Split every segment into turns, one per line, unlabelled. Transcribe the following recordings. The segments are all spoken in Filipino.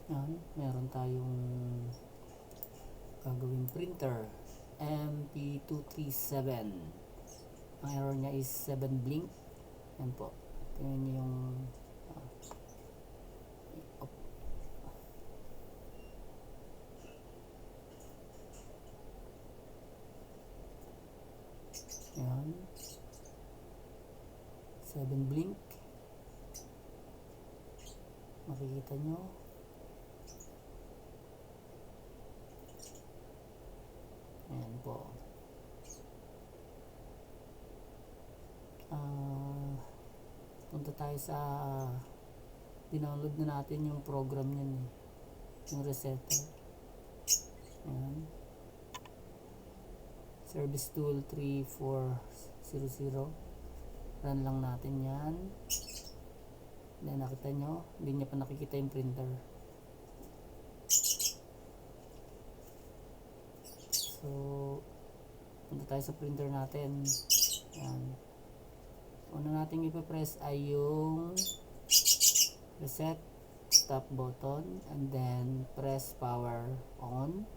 Yan, meron tayong gagawing printer MP237. Ang error niya is 7 blink. Yan po, tingnan niyo yung yan, 7 blink. Makikita nyo. Ayan po. Punta tayo sa dinownload na natin yung program yan, yung resetter. Ayan. Service tool 3400. Run lang natin yan. Then nakita nyo, hindi niya pa nakikita yung printer. So punta tayo sa printer natin. Yan. Una natin ipapress ay yung reset stop button, and then press power on.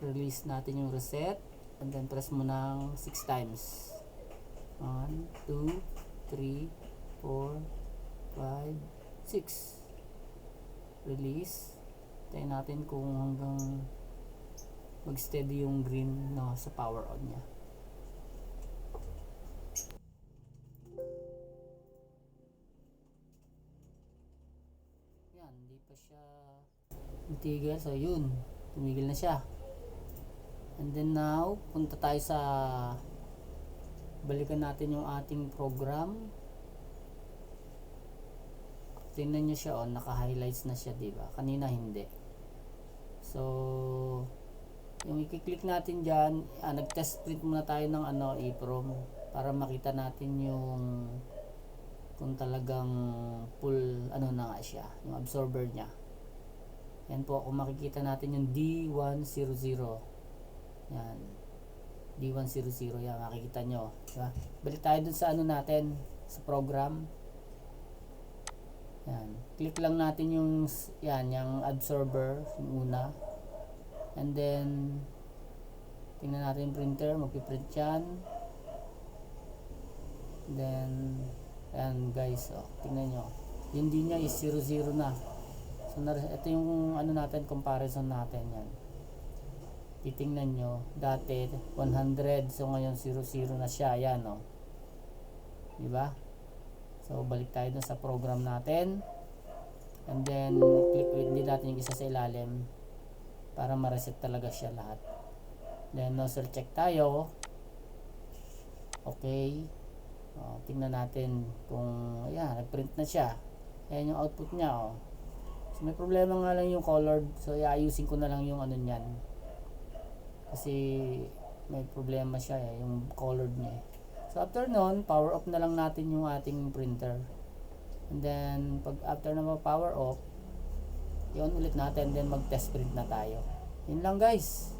Release natin yung reset, and then press mo ng 6 times. 1, 2, 3, 4, 5, 6. Release. Tayo natin kung hanggang mag-steady yung green sa power on niya. Yan, hindi pa siya tigil. So yun, tumigil na siya. And then now, punta tayo sa balikan natin yung ating program. Tingnan nyo siya, naka-highlights na siya, diba? Kanina hindi. So yung i-click natin dyan, nag-test print muna tayo ng EEPROM para makita natin yung kung talagang full na nga siya, yung absorber nya. Yan po, kung makikita natin yung D100. Yan, D100, yan, makikita nyo, diba? Balik tayo dun sa natin, sa program. Yan, click lang natin yung yung absorber, yung una. And then tingnan natin yung printer, magpiprint yan. Then ayan guys, tingnan nyo, yung D nya is 00 na. So ito yung natin, comparison natin. Yan, titingnan nyo, dati 100, so ngayon 00 na siya. Yan diba? So balik tayo dun sa program natin, and then click din natin yung isa sa ilalim para ma-reset talaga siya lahat. Then nozzle check tayo. Okay, tingnan natin kung nag-print na siya. Ayan yung output nya. So may problema nga lang yung colored, so iayusin ko na lang yung nyan, kasi may problema siya yung colored nya. So after nun, power off na lang natin yung ating printer. And then pag after na power off, yun ulit natin, then mag test print na tayo. Yun lang guys.